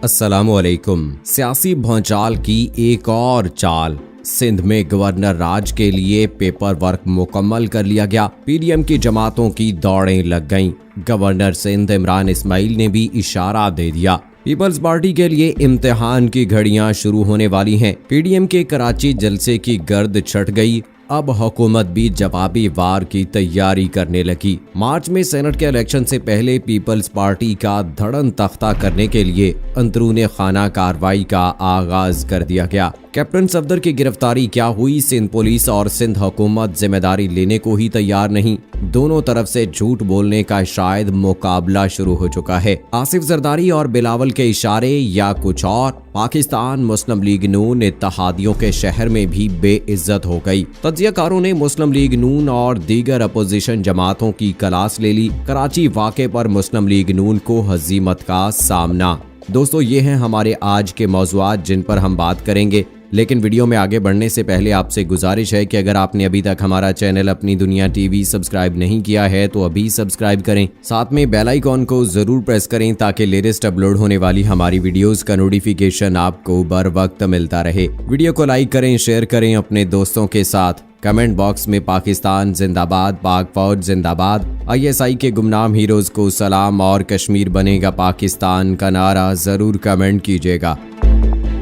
अस्सलामुअलैकुम। सियासी भौचाल की एक और चाल। सिंध में गवर्नर राज के लिए पेपर वर्क मुकम्मल कर लिया गया। पीडीएम की जमातों की दौड़ें लग गईं। गवर्नर सिंध इमरान इस्माइल ने भी इशारा दे दिया। पीपल्स पार्टी के लिए इम्तिहान की घड़ियां शुरू होने वाली हैं। पीडीएम के कराची जलसे की गर्द छट गई। अब हुकूमत भी जवाबी वार की तैयारी करने लगी। मार्च में सेनेट के इलेक्शन से पहले पीपल्स पार्टी का धड़न तख्ता करने के लिए अंदरूने खाना कार्रवाई का आगाज कर दिया गया। कैप्टन सफदर की गिरफ्तारी क्या हुई? सिंध पुलिस और सिंध हुकूमत जिम्मेदारी लेने को ही तैयार नहीं। दोनों तरफ से झूठ बोलने का शायद मुकाबला शुरू हो चुका है। आसिफ जरदारी और बिलावल के इशारे या कुछ और? पाकिस्तान मुस्लिम लीग नून इत्तेहादियों के शहर में भी बेइज्जत हो गई। तज्जियाकारों ने मुस्लिम लीग नून और दीगर अपोजिशन जमातों की क्लास ले ली। कराची वाक़े पर मुस्लिम लीग नून को हजीमत का सामना। दोस्तों, ये हैं हमारे आज के मौज़ूआत जिन पर हम बात करेंगे। लेकिन वीडियो में आगे बढ़ने से पहले आपसे गुजारिश है कि अगर आपने अभी तक हमारा चैनल अपनी दुनिया टीवी सब्सक्राइब नहीं किया है तो अभी सब्सक्राइब करें। साथ में बेल आइकॉन को जरूर प्रेस करें ताकि लेटेस्ट अपलोड होने वाली हमारी वीडियोस का नोटिफिकेशन आपको बर वक्त मिलता रहे। वीडियो को लाइक करें, शेयर करें अपने दोस्तों के साथ। कमेंट बॉक्स में पाकिस्तान जिंदाबाद, पाक फौज जिंदाबाद, ISI के गुमनाम हीरोज को सलाम और कश्मीर बनेगा पाकिस्तान का नारा जरूर कमेंट कीजिएगा।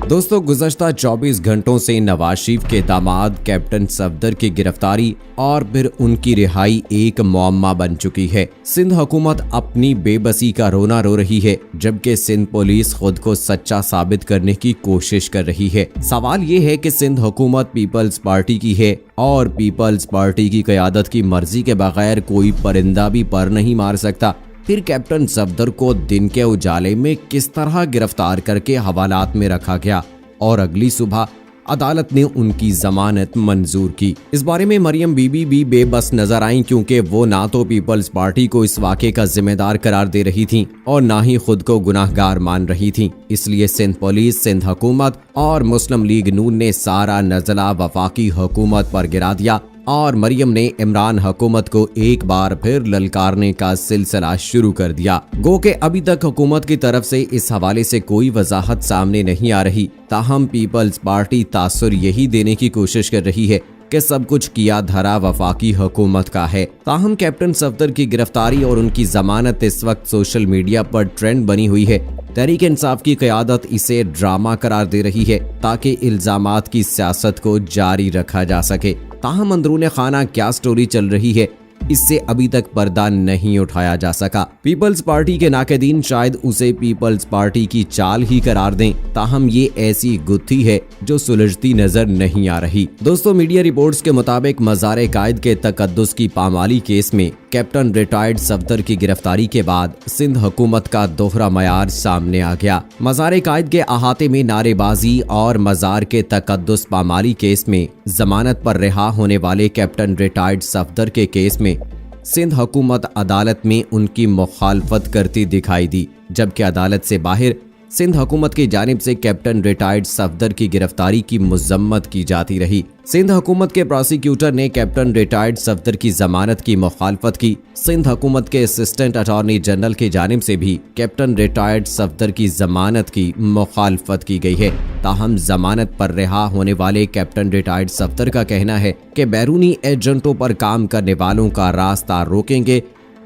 दोस्तों, गुज़श्ता 24 घंटों से नवाज शरीफ के दामाद कैप्टन सफदर की गिरफ्तारी और फिर उनकी रिहाई एक मुअम्मा बन चुकी है। सिंध हुकूमत अपनी बेबसी का रोना रो रही है, जबकि सिंध पुलिस खुद को सच्चा साबित करने की कोशिश कर रही है। सवाल ये है कि सिंध हुकूमत पीपल्स पार्टी की है और पीपल्स पार्टी की क़यादत की मर्जी के बगैर कोई परिंदा भी पर नहीं मार सकता। फिर कैप्टन सफदर को दिन के उजाले में किस तरह गिरफ्तार करके हवालात में रखा गया और अगली सुबह अदालत ने उनकी जमानत मंजूर की? इस बारे में मरियम बीबी भी बेबस नजर आईं, क्योंकि वो ना तो पीपल्स पार्टी को इस वाक़े का जिम्मेदार करार दे रही थीं और ना ही खुद को गुनाहगार मान रही थीं। इसलिए सिंध पुलिस, सिंध हुकूमत और मुस्लिम लीग नून ने सारा नजला वफाकी हुकूमत पर गिरा दिया और मरियम ने इमरान हुकूमत को एक बार फिर ललकारने का सिलसिला शुरू कर दिया। गो के अभी तक हुकूमत की तरफ से इस हवाले से कोई वजाहत सामने नहीं आ रही। ताहम पीपल्स पार्टी तासुर यही देने की कोशिश कर रही है कि सब कुछ किया धरा वफाकी हुकूमत का है। ताहम कैप्टन सफदर की गिरफ्तारी और उनकी जमानत इस वक्त सोशल मीडिया पर ट्रेंड बनी हुई है। तहरीक इंसाफ की क़यादत इसे ड्रामा करार दे रही है ताकि इल्जामात की सियासत को जारी रखा जा सके। ताहम अंदरूने खाना क्या स्टोरी चल रही है, इससे अभी तक पर्दा नहीं उठाया जा सका। पीपल्स पार्टी के नाक़दीन शायद उसे पीपल्स पार्टी की चाल ही करार दें। ताहम ये ऐसी गुत्थी है जो सुलझती नजर नहीं आ रही। दोस्तों, मीडिया रिपोर्ट्स के मुताबिक मज़ार कायद के तकद्दुस की पामाली केस में कैप्टन रिटायर्ड सफदर की गिरफ्तारी के बाद सिंध हुकूमत का दोहरा मयार सामने आ गया। मज़ार कायद के अहाते में नारेबाजी और मज़ार के तकद्दुस पामाली केस में जमानत पर रिहा होने वाले कैप्टन रिटायर्ड सफदर के केस में सिंध हुकूमत अदालत में उनकी मुखालफत करती दिखाई दी, जबकि अदालत से बाहर सिंध हुकूमत की जानिब से कैप्टन रिटायर्ड सफदर की गिरफ्तारी की मजम्मत की जाती रही। सिंध हुकूमत के प्रोसिक्यूटर ने कैप्टन रिटायर्ड सफदर की जमानत की मुखालफत की। सिंध हुकूमत के असिस्टेंट अटॉर्नी जनरल की जानिब से भी कैप्टन रिटायर्ड सफदर की जमानत की मुखालफत की गई है। ताहम जमानत पर रिहा होने वाले कैप्टन रिटायर्ड सफदर का कहना है कि बैरूनी एजेंटों पर काम करने वालों का रास्ता रोकेंगे।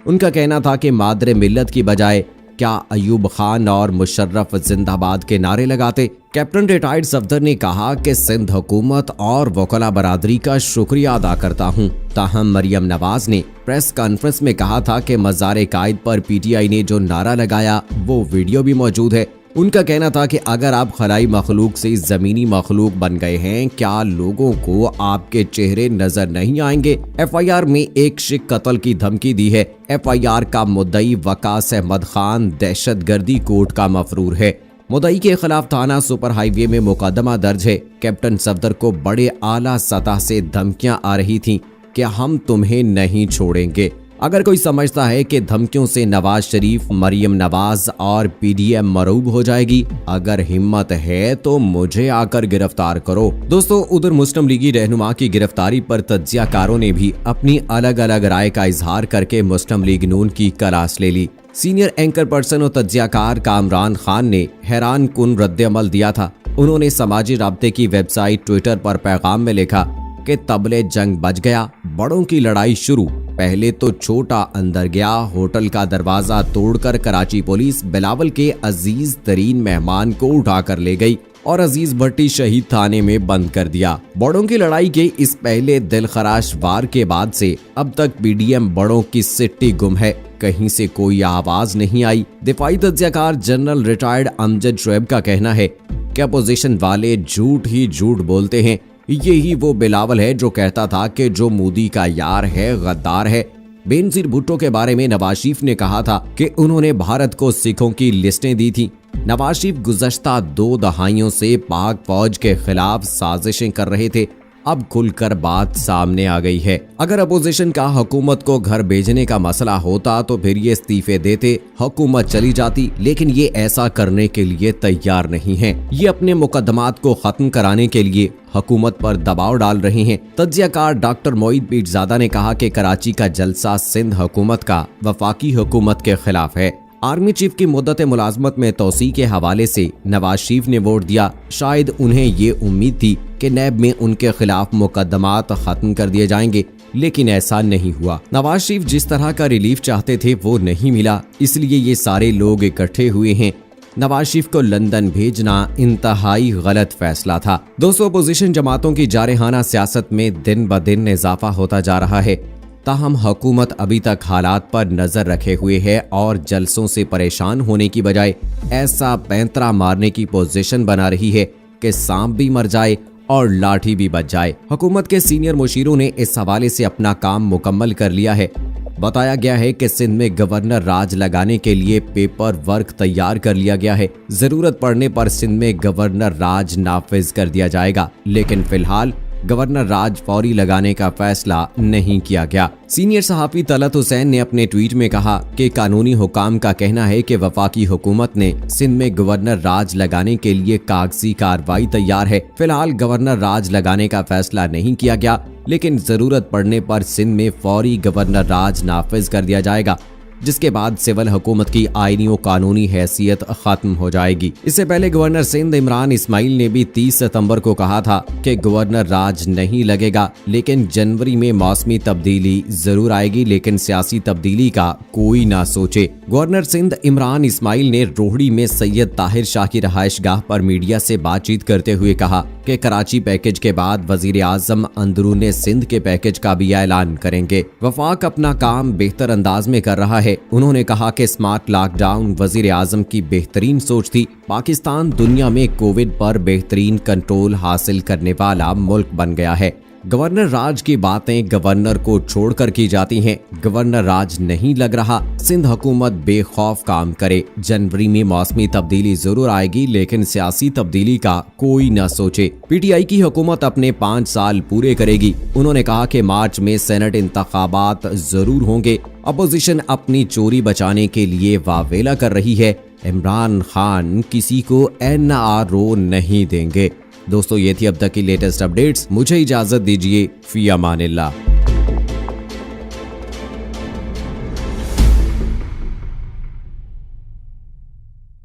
उनका कहना था कि मादरे मिल्लत की बजाय क्या अयूब खान और मुशर्रफ जिंदाबाद के नारे लगाते। कैप्टन रिटायर्ड सफदर ने कहा कि सिंध हुकूमत और वकला बरादरी का शुक्रिया अदा करता हूं। ताहम मरियम नवाज ने प्रेस कॉन्फ्रेंस में कहा था कि मज़ार कायद पर PTI ने जो नारा लगाया वो वीडियो भी मौजूद है। उनका कहना था कि अगर आप खलाई मखलूक से ज़मीनी मखलूक बन गए हैं, क्या लोगों को आपके चेहरे नजर नहीं आएंगे? FIR में एक शिख कत्ल की धमकी दी है। FIR का मुद्दई वकास अहमद खान दहशतगर्दी कोर्ट का मफरूर है। मुद्दई के खिलाफ थाना सुपर हाईवे में मुकदमा दर्ज है। कैप्टन सफदर को बड़े आला सतह से धमकियां आ रही थीं कि हम तुम्हें नहीं छोड़ेंगे। अगर कोई समझता है कि धमकियों से नवाज शरीफ, मरियम नवाज और पीडीएम मरूब हो जाएगी, अगर हिम्मत है तो मुझे आकर गिरफ्तार करो। दोस्तों, उधर मुस्लिम लीगी रहनुमा की गिरफ्तारी पर तज्जियाकारों ने भी अपनी अलग अलग राय का इजहार करके मुस्लिम लीग नून की क्लास ले ली। सीनियर एंकर पर्सन और तज्जियाकार कामरान खान ने हैरान कुन रद्द-ए-अमल दिया था। उन्होंने समाजी राब्ते की वेबसाइट ट्विटर पर पैगाम में लिखा कि तबले जंग बज गया, बड़ों की लड़ाई शुरू। पहले तो छोटा अंदर गया, होटल का दरवाजा तोड़कर कराची पुलिस बिलावल के अजीज तरीन मेहमान को उठाकर ले गई और अजीज भट्टी शहीद थाने में बंद कर दिया। बड़ों की लड़ाई के इस पहले दिलखराश वार के बाद से अब तक पीडीएम बड़ों की सिट्टी गुम है, कहीं से कोई आवाज नहीं आई। दिफाई तज्जियाकार जनरल रिटायर्ड अमजद शुएब का कहना है कि अपोजिशन वाले झूठ ही झूठ बोलते हैं। यही वो बिलावल है जो कहता था कि जो मोदी का यार है गद्दार है। बेनजीर भुट्टो के बारे में नवाज शरीफ ने कहा था कि उन्होंने भारत को सिखों की लिस्टें दी थी। नवाज शरीफ गुज़श्ता 2 दहाइयों से पाक फौज के खिलाफ साजिशें कर रहे थे। अब खुलकर बात सामने आ गई है। अगर अपोजिशन का हुकूमत को घर भेजने का मसला होता तो फिर ये इस्तीफे देते, हुकूमत चली जाती, लेकिन ये ऐसा करने के लिए तैयार नहीं है। ये अपने मुकदमात को खत्म कराने के लिए हुकूमत पर दबाव डाल रहे हैं। तज्जियाकार डॉक्टर मोईद पीरजादा ने कहा कि कराची का जलसा सिंध हुकूमत का वफाकी हुकूमत के खिलाफ है। आर्मी चीफ की मुद्दत मुलाजमत में तोसी के हवाले से नवाज शरीफ ने वोट दिया। शायद उन्हें ये उम्मीद थी कि नैब में उनके खिलाफ मुकदमात खत्म कर दिए जाएंगे, लेकिन ऐसा नहीं हुआ। नवाज शरीफ जिस तरह का रिलीफ चाहते थे वो नहीं मिला, इसलिए ये सारे लोग इकट्ठे हुए हैं। नवाज शरीफ को लंदन भेजना इंतहाई गलत फैसला था। दोस्तों, अपोजिशन जमातों की जारहाना सियासत में दिन ब दिन इजाफा होता जा रहा है। ताहम हुकूमत अभी तक हालात पर नजर रखे हुए है और जलसों से परेशान होने की बजाय ऐसा पैंतरा मारने की पोजीशन बना रही है कि सांप भी मर जाए और लाठी भी बच जाए। हुकूमत के सीनियर मुशीरों ने इस हवाले से अपना काम मुकम्मल कर लिया है। बताया गया है कि सिंध में गवर्नर राज लगाने के लिए पेपर वर्क तैयार कर लिया गया है। जरूरत पड़ने पर सिंध में गवर्नर राज नाफिज कर दिया जाएगा, लेकिन फिलहाल गवर्नर राज फौरी लगाने का फैसला नहीं किया गया। सीनियर सहाफी तलत हुसैन ने अपने ट्वीट में कहा कि कानूनी हुकाम का कहना है कि वफाकी हुकूमत ने सिंध में गवर्नर राज लगाने के लिए कागजी कार्रवाई तैयार है। फिलहाल गवर्नर राज लगाने का फैसला नहीं किया गया, लेकिन जरूरत पड़ने पर सिंध में फौरी गवर्नर राज नाफिज कर दिया जाएगा, जिसके बाद सिविल हुकूमत की आईनी और कानूनी हैसियत खत्म हो जाएगी। इससे पहले गवर्नर सिंध इमरान इस्माइल ने भी 30 सितंबर को कहा था कि गवर्नर राज नहीं लगेगा, लेकिन जनवरी में मौसमी तब्दीली जरूर आएगी, लेकिन सियासी तब्दीली का कोई ना सोचे। गवर्नर सिंध इमरान इस्माइल ने रोहड़ी में सैयद ताहिर शाह की रहायशगाह पर मीडिया से बातचीत करते हुए कहा कि कराची पैकेज के बाद वजीर आजम अंदरूने सिंध के पैकेज का भी ऐलान करेंगे। वफाक अपना काम बेहतर अंदाज में कर रहा है। उन्होंने कहा कि स्मार्ट लॉकडाउन वजीर आजम की बेहतरीन सोच थी। पाकिस्तान दुनिया में कोविड पर बेहतरीन कंट्रोल हासिल करने वाला मुल्क बन गया है। गवर्नर राज की बातें गवर्नर को छोड़कर की जाती हैं। गवर्नर राज नहीं लग रहा, सिंध हुकूमत बेखौफ काम करे। जनवरी में मौसमी तब्दीली जरूर आएगी, लेकिन सियासी तब्दीली का कोई न सोचे। पीटीआई की हुकूमत अपने 5 साल पूरे करेगी। उन्होंने कहा कि मार्च में सेनेट इंतखाबात जरूर होंगे। अपोजिशन अपनी चोरी बचाने के लिए वावेला कर रही है। इमरान खान किसी को NRO नहीं देंगे। दोस्तों, ये थी अब तक की लेटेस्ट अपडेट्स। मुझे इजाजत दीजिए। फी अमानिल्लाह।